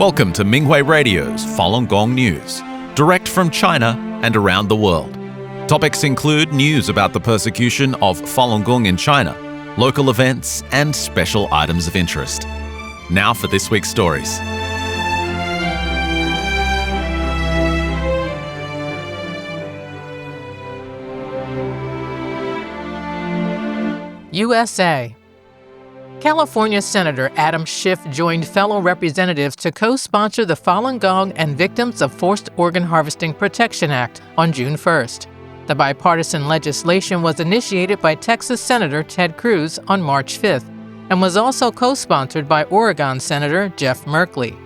Welcome to Minghui Radio's Falun Gong News, direct from China and around the world. Topics include news about the persecution of Falun Gong in China, local events, and special items of interest. Now for this week's stories. USA. California Senator Adam Schiff joined fellow representatives to co-sponsor the Falun Gong and Victims of Forced Organ Harvesting Protection Act on June 1st. The bipartisan legislation was initiated by Texas Senator Ted Cruz on March 5th and was also co-sponsored by Oregon Senator Jeff Merkley.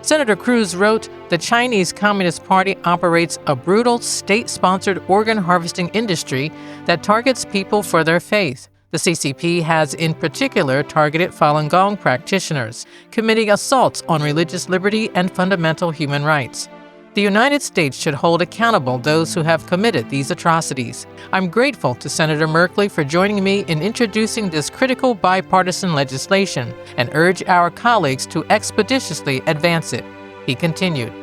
Senator Cruz wrote, "The Chinese Communist Party operates a brutal state-sponsored organ harvesting industry that targets people for their faith. The CCP has in particular targeted Falun Gong practitioners, committing assaults on religious liberty and fundamental human rights. The United States should hold accountable those who have committed these atrocities. I'm grateful to Senator Merkley for joining me in introducing this critical bipartisan legislation and urge our colleagues to expeditiously advance it," he continued.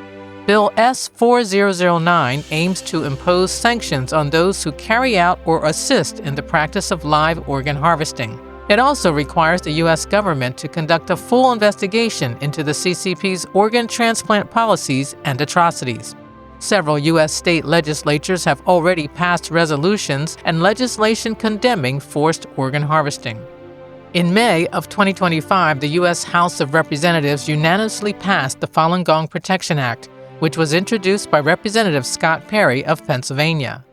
Bill S-4009 aims to impose sanctions on those who carry out or assist in the practice of live organ harvesting. It also requires the U.S. government to conduct a full investigation into the CCP's organ transplant policies and atrocities. Several U.S. state legislatures have already passed resolutions and legislation condemning forced organ harvesting. In May of 2025, the U.S. House of Representatives unanimously passed the Falun Gong Protection Act, which was introduced by Representative Scott Perry of Pennsylvania.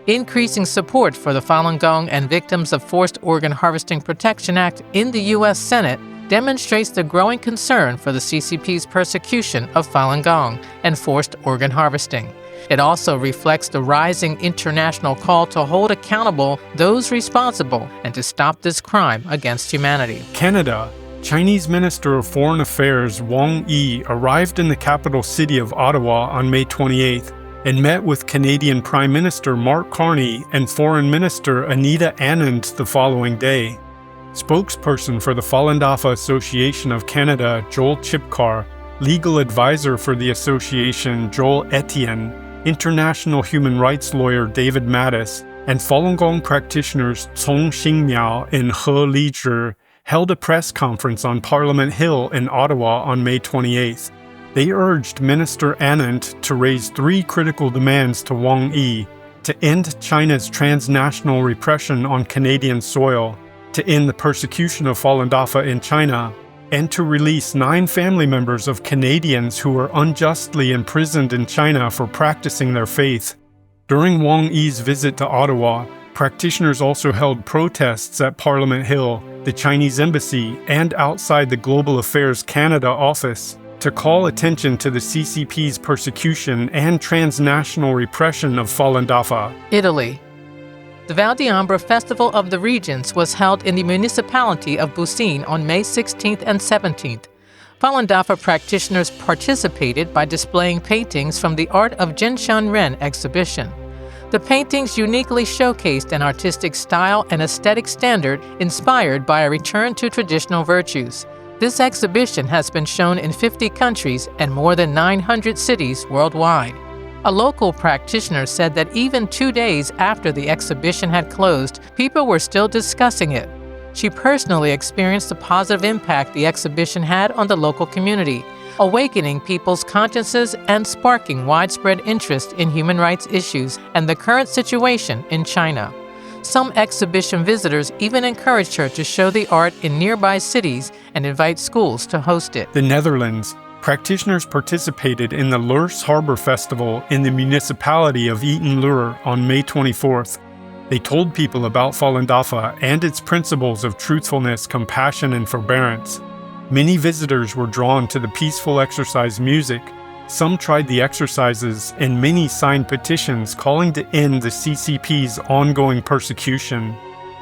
Increasing support for the Falun Gong and Victims of Forced Organ Harvesting Protection Act in the U.S. Senate demonstrates the growing concern for the CCP's persecution of Falun Gong and forced organ harvesting. It also reflects the rising international call to hold accountable those responsible and to stop this crime against humanity. Canada. Chinese Minister of Foreign Affairs Wang Yi arrived in the capital city of Ottawa on May 28th and met with Canadian Prime Minister Mark Carney and Foreign Minister Anita Anand the following day. Spokesperson for the Falun Dafa Association of Canada, Joel Chipkar, legal advisor for the association, Joel Etienne, international human rights lawyer David Mattis, and Falun Gong practitioners Cong Xingmiao and He Lizhi held a press conference on Parliament Hill in Ottawa on May 28th. They urged Minister Anand to raise three critical demands to Wang Yi: to end China's transnational repression on Canadian soil, to end the persecution of Falun Dafa in China, and to release 9 family members of Canadians who were unjustly imprisoned in China for practicing their faith. During Wang Yi's visit to Ottawa, practitioners also held protests at Parliament Hill, the Chinese Embassy, and outside the Global Affairs Canada office to call attention to the CCP's persecution and transnational repression of Falun Dafa. Italy. The Val d'Ambra Festival of the Regions was held in the municipality of Bussin on May 16th and 17th. Falun Dafa practitioners participated by displaying paintings from the Art of Jinshan Ren exhibition. The paintings uniquely showcased an artistic style and aesthetic standard inspired by a return to traditional virtues. This exhibition has been shown in 50 countries and more than 900 cities worldwide. A local practitioner said that even 2 days after the exhibition had closed, people were still discussing it. She personally experienced the positive impact the exhibition had on the local community, awakening people's consciences and sparking widespread interest in human rights issues and the current situation in China. Some exhibition visitors even encouraged her to show the art in nearby cities and invite schools to host it. The Netherlands. Practitioners participated in the Leurs Harbor Festival in the municipality of Etten-Leur on May 24th. They told people about Falun Dafa and its principles of truthfulness, compassion, and forbearance. Many visitors were drawn to the peaceful exercise music. Some tried the exercises, and many signed petitions calling to end the CCP's ongoing persecution.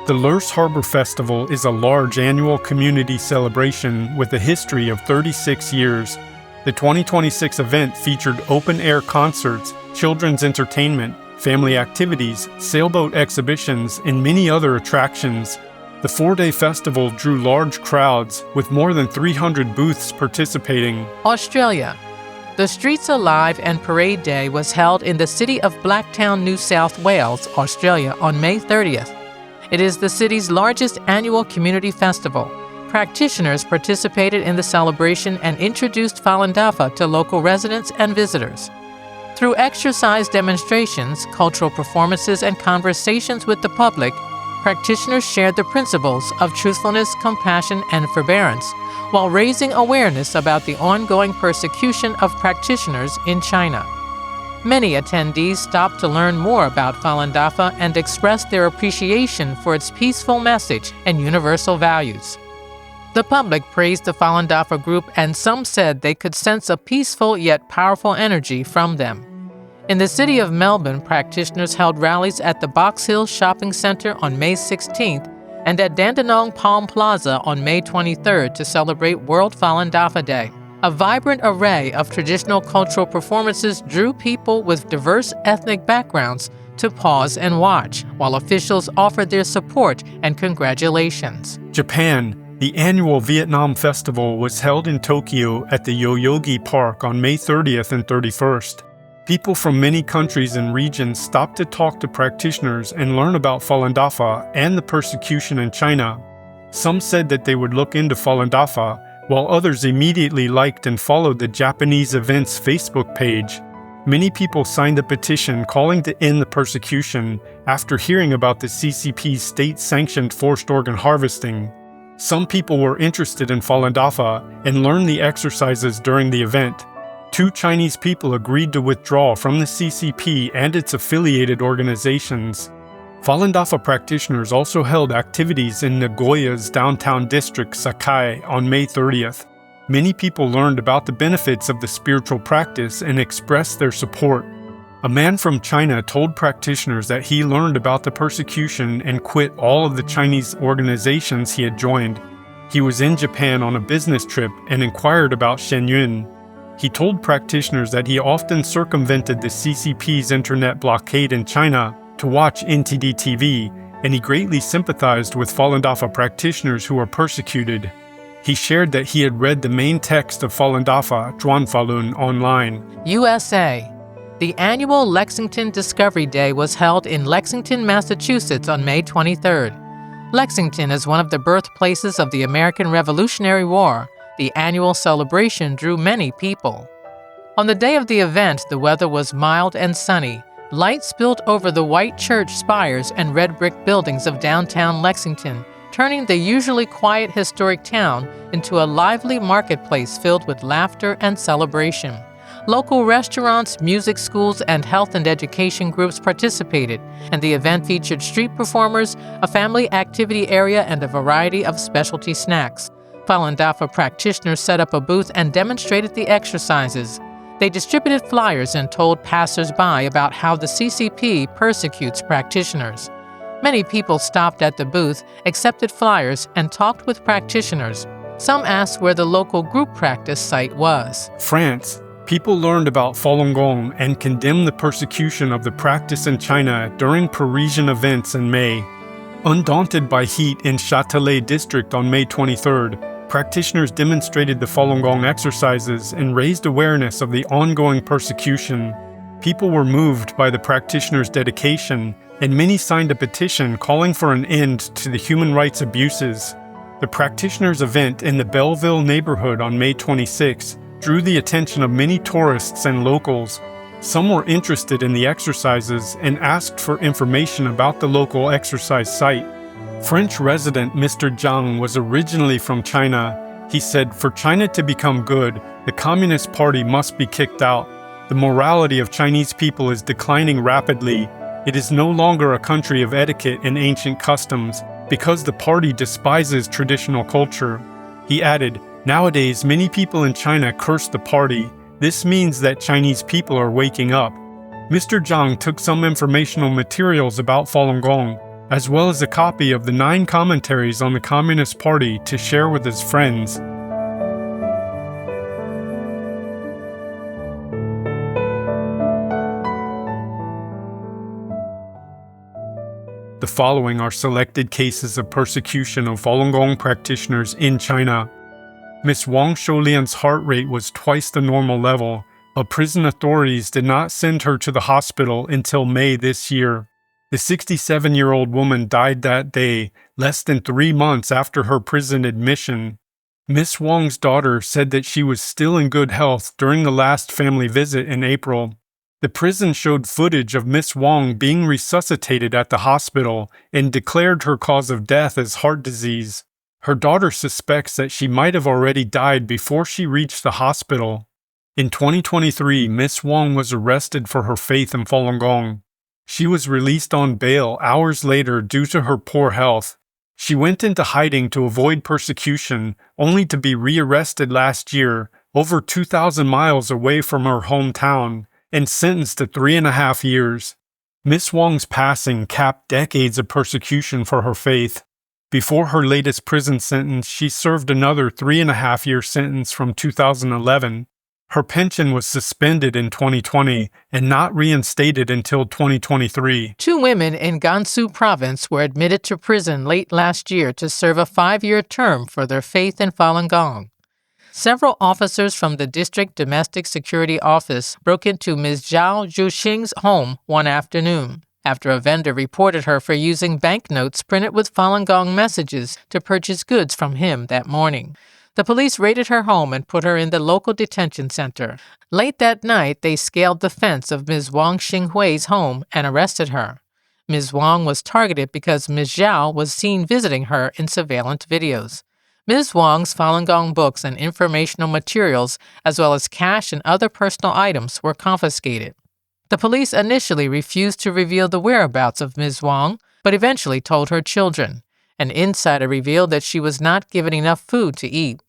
The Leurs Harbor Festival is a large annual community celebration with a history of 36 years. The 2026 event featured open-air concerts, children's entertainment, family activities, sailboat exhibitions, and many other attractions. The 4-day festival drew large crowds, with more than 300 booths participating. Australia. The Streets Alive and Parade Day was held in the city of Blacktown, New South Wales, Australia on May 30th. It is the city's largest annual community festival. Practitioners participated in the celebration and introduced Falun Dafa to local residents and visitors. Through exercise demonstrations, cultural performances, and conversations with the public, practitioners shared the principles of truthfulness, compassion, and forbearance, while raising awareness about the ongoing persecution of practitioners in China. Many attendees stopped to learn more about Falun Dafa and expressed their appreciation for its peaceful message and universal values. The public praised the Falun Dafa group, and some said they could sense a peaceful yet powerful energy from them. In the city of Melbourne, practitioners held rallies at the Box Hill Shopping Centre on May 16th and at Dandenong Palm Plaza on May 23rd to celebrate World Falun Dafa Day. A vibrant array of traditional cultural performances drew people with diverse ethnic backgrounds to pause and watch, while officials offered their support and congratulations. Japan. The annual Vietnam Festival was held in Tokyo at the Yoyogi Park on May 30th and 31st. People from many countries and regions stopped to talk to practitioners and learn about Falun Dafa and the persecution in China. Some said that they would look into Falun Dafa, while others immediately liked and followed the Japanese event's Facebook page. Many people signed a petition calling to end the persecution after hearing about the CCP's state-sanctioned forced organ harvesting. Some people were interested in Falun Dafa and learned the exercises during the event. 2 Chinese people agreed to withdraw from the CCP and its affiliated organizations. Falun Dafa practitioners also held activities in Nagoya's downtown district Sakai on May 30th. Many people learned about the benefits of the spiritual practice and expressed their support. A man from China told practitioners that he learned about the persecution and quit all of the Chinese organizations he had joined. He was in Japan on a business trip and inquired about Shenyun. He told practitioners that he often circumvented the CCP's internet blockade in China to watch NTD TV, and he greatly sympathized with Falun Dafa practitioners who are persecuted. He shared that he had read the main text of Falun Dafa, Zhuan Falun, online. USA. The annual Lexington Discovery Day was held in Lexington, Massachusetts on May 23rd. Lexington is one of the birthplaces of the American Revolutionary War. The annual celebration drew many people. On the day of the event, the weather was mild and sunny. Light spilled over the white church spires and red brick buildings of downtown Lexington, turning the usually quiet historic town into a lively marketplace filled with laughter and celebration. Local restaurants, music schools, and health and education groups participated, and the event featured street performers, a family activity area, and a variety of specialty snacks. Falun Dafa practitioners set up a booth and demonstrated the exercises. They distributed flyers and told passers-by about how the CCP persecutes practitioners. Many people stopped at the booth, accepted flyers, and talked with practitioners. Some asked where the local group practice site was. France. People learned about Falun Gong and condemned the persecution of the practice in China during Parisian events in May. Undaunted by heat in Châtelet district on May 23rd, practitioners demonstrated the Falun Gong exercises and raised awareness of the ongoing persecution. People were moved by the practitioners' dedication, and many signed a petition calling for an end to the human rights abuses. The practitioners' event in the Belleville neighborhood on May 26 drew the attention of many tourists and locals. Some were interested in the exercises and asked for information about the local exercise site. French resident Mr. Zhang was originally from China. He said, "For China to become good, the Communist Party must be kicked out. The morality of Chinese people is declining rapidly. It is no longer a country of etiquette and ancient customs because the party despises traditional culture." He added, "Nowadays, many people in China curse the party. This means that Chinese people are waking up." Mr. Zhang took some informational materials about Falun Gong, as well as a copy of the 9 commentaries on the Communist Party to share with his friends. The following are selected cases of persecution of Falun Gong practitioners in China. Miss Wang Shoulian's heart rate was twice the normal level, but prison authorities did not send her to the hospital until May this year. The 67-year-old woman died that day, less than 3 months after her prison admission. Miss Wang's daughter said that she was still in good health during the last family visit in April. The prison showed footage of Miss Wang being resuscitated at the hospital and declared her cause of death as heart disease. Her daughter suspects that she might have already died before she reached the hospital. In 2023, Miss Wang was arrested for her faith in Falun Gong. She was released on bail hours later due to her poor health. She went into hiding to avoid persecution, only to be rearrested last year, over 2,000 miles away from her hometown, and sentenced to 3.5 years. Miss Wang's passing capped decades of persecution for her faith. Before her latest prison sentence, she served another 3.5-year sentence from 2011. Her pension was suspended in 2020 and not reinstated until 2023. 2 women in Gansu province were admitted to prison late last year to serve a 5-year term for their faith in Falun Gong. Several officers from the District Domestic Security Office broke into Ms. Zhao Zhuxing's home one afternoon, after a vendor reported her for using banknotes printed with Falun Gong messages to purchase goods from him that morning. The police raided her home and put her in the local detention center. Late that night, they scaled the fence of Ms. Wang Xinghui's home and arrested her. Ms. Wang was targeted because Ms. Zhao was seen visiting her in surveillance videos. Ms. Wang's Falun Gong books and informational materials, as well as cash and other personal items, were confiscated. The police initially refused to reveal the whereabouts of Ms. Wang, but eventually told her children. An insider revealed that she was not given enough food to eat.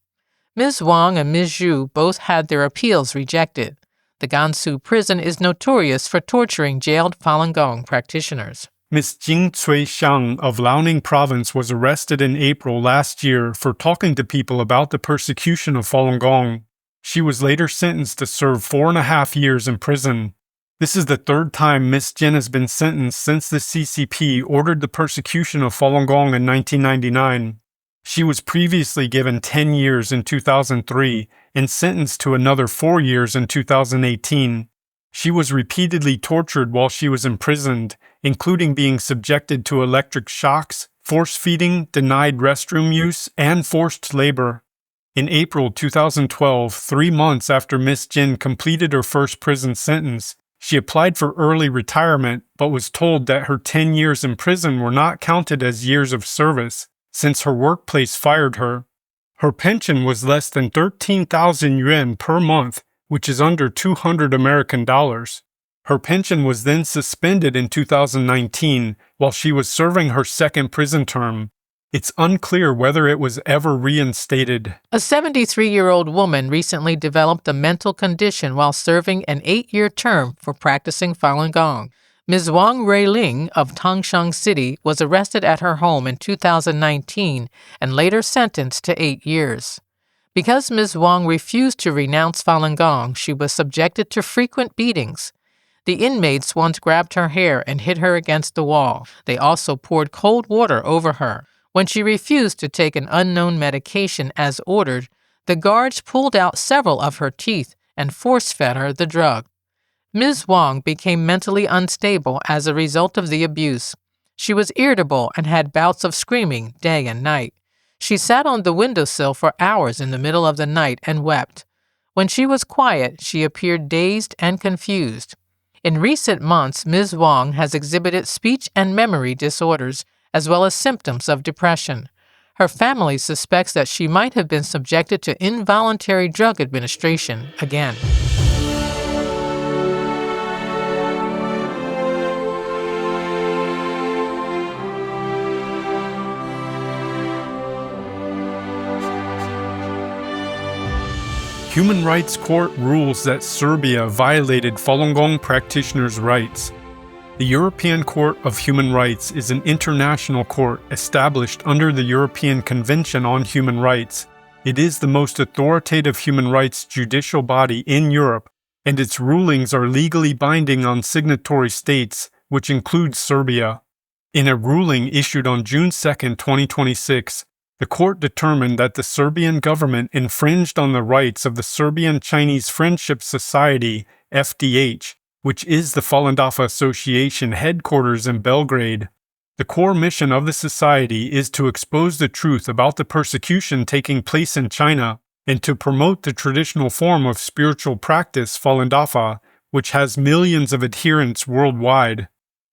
Ms. Wang and Ms. Zhu both had their appeals rejected. The Gansu prison is notorious for torturing jailed Falun Gong practitioners. Ms. Jing Cui Xiang of Liaoning Province was arrested in April last year for talking to people about the persecution of Falun Gong. She was later sentenced to serve 4.5 years in prison. This is the 3rd time Ms. Jin has been sentenced since the CCP ordered the persecution of Falun Gong in 1999. She was previously given 10 years in 2003 and sentenced to another 4 years in 2018. She was repeatedly tortured while she was imprisoned, including being subjected to electric shocks, force feeding, denied restroom use, and forced labor. In April 2012, 3 months after Ms. Jin completed her first prison sentence, she applied for early retirement but was told that her 10 years in prison were not counted as years of service, since her workplace fired her. Her pension was less than 13,000 yuan per month, which is under $200 American. Her pension was then suspended in 2019 while she was serving her second prison term. It's unclear whether it was ever reinstated. A 73-year-old woman recently developed a mental condition while serving an 8-year term for practicing Falun Gong. Ms. Wang Ruiling of Tangshan City was arrested at her home in 2019 and later sentenced to 8 years. Because Ms. Wang refused to renounce Falun Gong, she was subjected to frequent beatings. The inmates once grabbed her hair and hit her against the wall. They also poured cold water over her. When she refused to take an unknown medication as ordered, the guards pulled out several of her teeth and force-fed her the drug. Ms. Wang became mentally unstable as a result of the abuse. She was irritable and had bouts of screaming day and night. She sat on the windowsill for hours in the middle of the night and wept. When she was quiet, she appeared dazed and confused. In recent months, Ms. Wang has exhibited speech and memory disorders, as well as symptoms of depression. Her family suspects that she might have been subjected to involuntary drug administration again. Human Rights Court rules that Serbia violated Falun Gong practitioners' rights. The European Court of Human Rights is an international court established under the European Convention on Human Rights. It is the most authoritative human rights judicial body in Europe, and its rulings are legally binding on signatory states, which includes Serbia. In a ruling issued on June 2, 2026, the court determined that the Serbian government infringed on the rights of the Serbian-Chinese Friendship Society, FDH, which is the Falun Dafa Association headquarters in Belgrade. The core mission of the society is to expose the truth about the persecution taking place in China and to promote the traditional form of spiritual practice Falun Dafa, which has millions of adherents worldwide.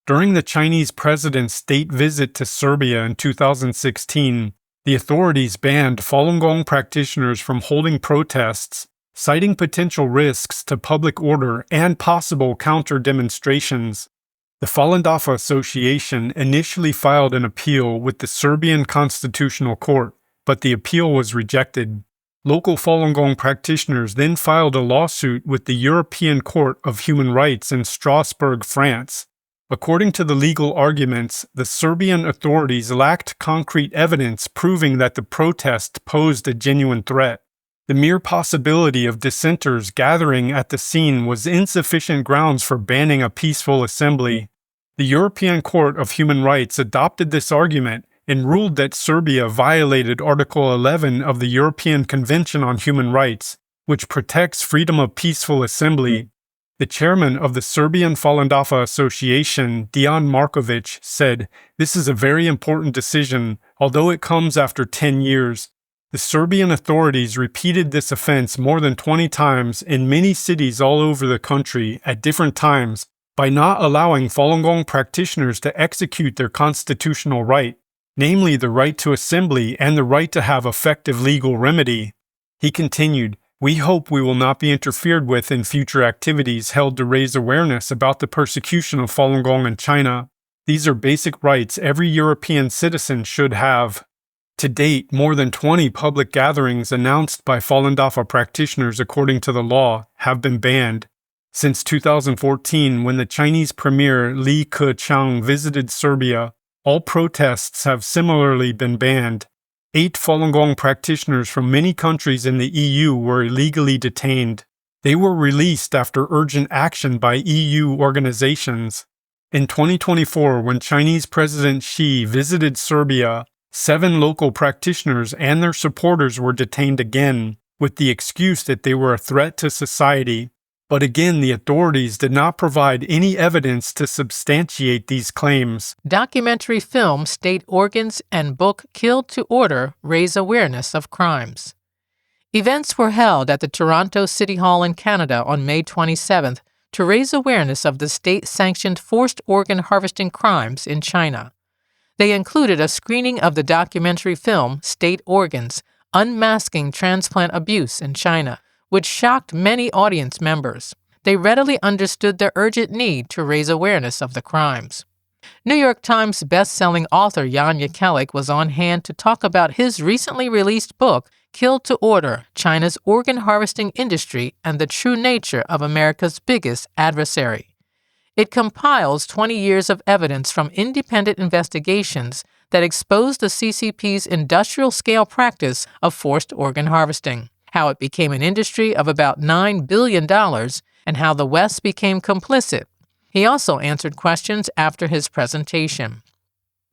During the Chinese president's state visit to Serbia in 2016, the authorities banned Falun Gong practitioners from holding protests, citing potential risks to public order and possible counter-demonstrations. The Falun Dafa Association initially filed an appeal with the Serbian Constitutional Court, but the appeal was rejected. Local Falun Gong practitioners then filed a lawsuit with the European Court of Human Rights in Strasbourg, France. According to the legal arguments, the Serbian authorities lacked concrete evidence proving that the protest posed a genuine threat. The mere possibility of dissenters gathering at the scene was insufficient grounds for banning a peaceful assembly. The European Court of Human Rights adopted this argument and ruled that Serbia violated Article 11 of the European Convention on Human Rights, which protects freedom of peaceful assembly. The chairman of the Serbian Falun Dafa Association, Dejan Markovic, said, "This is a very important decision, although it comes after 10 years. The Serbian authorities repeated this offense more than 20 times in many cities all over the country at different times by not allowing Falun Gong practitioners to execute their constitutional right, namely the right to assembly and the right to have effective legal remedy." He continued, "We hope we will not be interfered with in future activities held to raise awareness about the persecution of Falun Gong in China. These are basic rights every European citizen should have." To date, more than 20 public gatherings announced by Falun Dafa practitioners according to the law have been banned. Since 2014, when the Chinese Premier Li Keqiang visited Serbia, all protests have similarly been banned. 8 Falun Gong practitioners from many countries in the EU were illegally detained. They were released after urgent action by EU organizations. In 2024, when Chinese President Xi visited Serbia, 7 local practitioners and their supporters were detained again, with the excuse that they were a threat to society. But again, the authorities did not provide any evidence to substantiate these claims. Documentary film State Organs and book Killed to Order raise awareness of crimes. Events were held at the Toronto City Hall in Canada on May 27th to raise awareness of the state-sanctioned forced organ harvesting crimes in China. They included a screening of the documentary film State Organs, Unmasking Transplant Abuse in China, which shocked many audience members. They readily understood the urgent need to raise awareness of the crimes. New York Times best-selling author Jan Jekielek was on hand to talk about his recently released book, Killed to Order, China's Organ Harvesting Industry and the True Nature of America's Biggest Adversary. It compiles 20 years of evidence from independent investigations that expose the CCP's industrial-scale practice of forced organ harvesting, how it became an industry of about $9 billion, and how the West became complicit. He also answered questions after his presentation.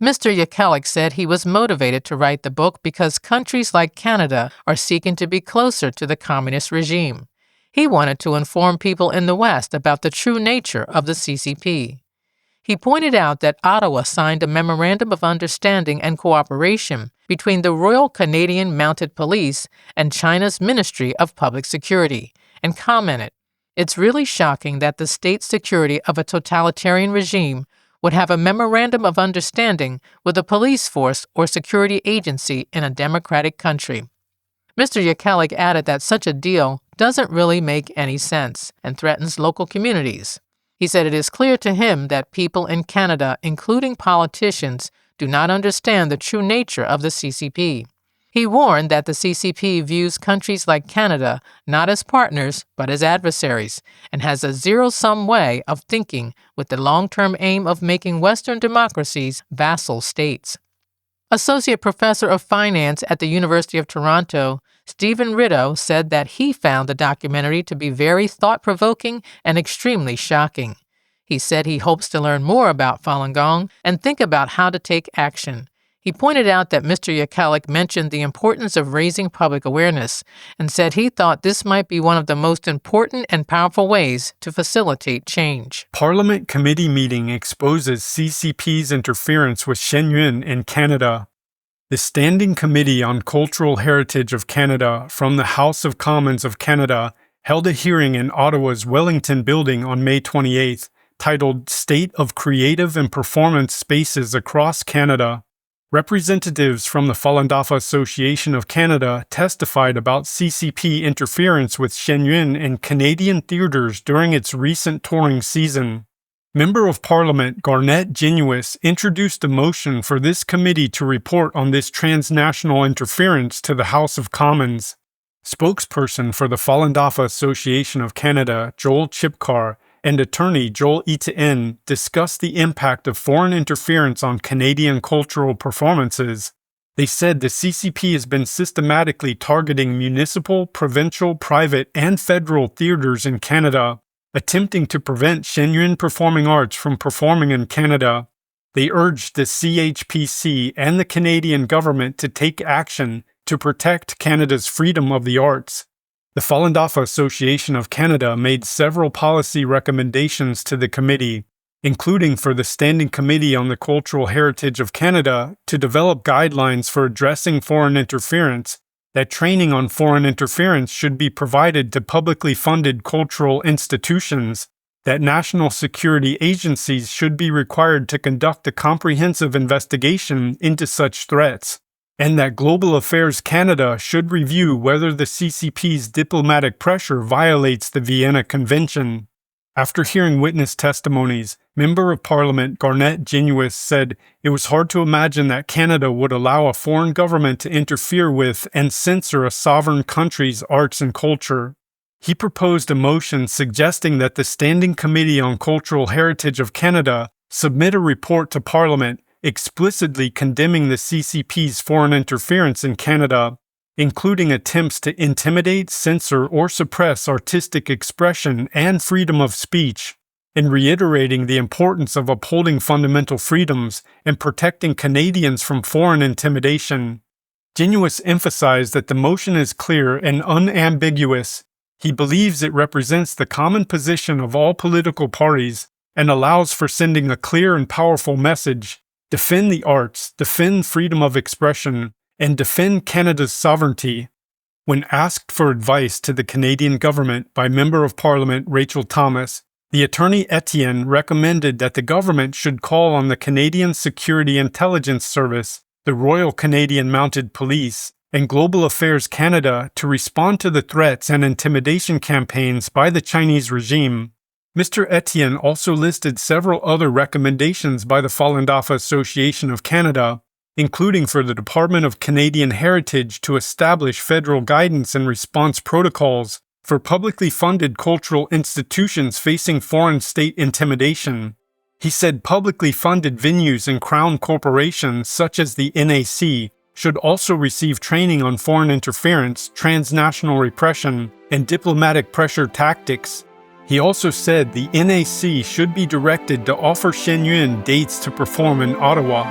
Mr. Jekielek said he was motivated to write the book because countries like Canada are seeking to be closer to the communist regime. He wanted to inform people in the West about the true nature of the CCP. He pointed out that Ottawa signed a Memorandum of Understanding and Cooperation between the Royal Canadian Mounted Police and China's Ministry of Public Security, and commented, "It's really shocking that the state security of a totalitarian regime would have a Memorandum of Understanding with a police force or security agency in a democratic country." Mr. Jekielek added that such a deal doesn't really make any sense and threatens local communities. He said it is clear to him that people in Canada, including politicians, do not understand the true nature of the CCP. He warned that the CCP views countries like Canada not as partners but as adversaries and has a zero-sum way of thinking with the long-term aim of making Western democracies vassal states. Associate Professor of Finance at the University of Toronto, Stephen Rideau, said that he found the documentary to be very thought-provoking and extremely shocking. He said he hopes to learn more about Falun Gong and think about how to take action. He pointed out that Mr. Yakalik mentioned the importance of raising public awareness and said he thought this might be one of the most important and powerful ways to facilitate change. Parliament committee meeting exposes CCP's interference with Shenyun in Canada. The Standing Committee on Cultural Heritage of Canada from the House of Commons of Canada held a hearing in Ottawa's Wellington Building on May 28th, titled State of Creative and Performance Spaces Across Canada. Representatives from the Falun Dafa Association of Canada testified about CCP interference with Shenyun in Canadian theaters during its recent touring season. Member of Parliament Garnett Genuis introduced a motion for this committee to report on this transnational interference to the House of Commons. Spokesperson for the Falun Dafa Association of Canada, Joel Chipkar, and attorney Joel Etienne discussed the impact of foreign interference on Canadian cultural performances. They said the CCP has been systematically targeting municipal, provincial, private, and federal theaters in Canada, attempting to prevent Shenyun performing arts from performing in Canada. They urged the CHPC and the Canadian government to take action to protect Canada's freedom of the arts. The Falun Dafa Association of Canada made several policy recommendations to the committee, including for the Standing Committee on the Cultural Heritage of Canada to develop guidelines for addressing foreign interference, that training on foreign interference should be provided to publicly funded cultural institutions, that national security agencies should be required to conduct a comprehensive investigation into such threats, and that Global Affairs Canada should review whether the CCP's diplomatic pressure violates the Vienna Convention. After hearing witness testimonies, Member of Parliament Garnett Genuis said it was hard to imagine that Canada would allow a foreign government to interfere with and censor a sovereign country's arts and culture. He proposed a motion suggesting that the Standing Committee on Cultural Heritage of Canada submit a report to Parliament explicitly condemning the CCP's foreign interference in Canada, including attempts to intimidate, censor, or suppress artistic expression and freedom of speech, and reiterating the importance of upholding fundamental freedoms and protecting Canadians from foreign intimidation. Genuis emphasized that the motion is clear and unambiguous. He believes it represents the common position of all political parties and allows for sending a clear and powerful message: defend the arts, defend freedom of expression, and defend Canada's sovereignty. When asked for advice to the Canadian government by Member of Parliament Rachel Thomas, the attorney Etienne recommended that the government should call on the Canadian Security Intelligence Service, the Royal Canadian Mounted Police, and Global Affairs Canada to respond to the threats and intimidation campaigns by the Chinese regime. Mr. Etienne also listed several other recommendations by the Falun Dafa Association of Canada, including for the Department of Canadian Heritage to establish federal guidance and response protocols for publicly funded cultural institutions facing foreign state intimidation. He said publicly funded venues and crown corporations such as the NAC should also receive training on foreign interference, transnational repression, and diplomatic pressure tactics. He also said the NAC should be directed to offer Shenyun dates to perform in Ottawa.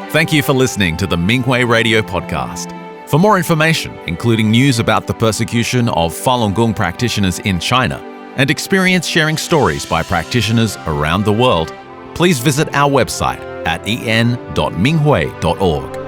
Thank you for listening to the Minghui Radio Podcast. For more information, including news about the persecution of Falun Gong practitioners in China and experience sharing stories by practitioners around the world, please visit our website at en.minghui.org.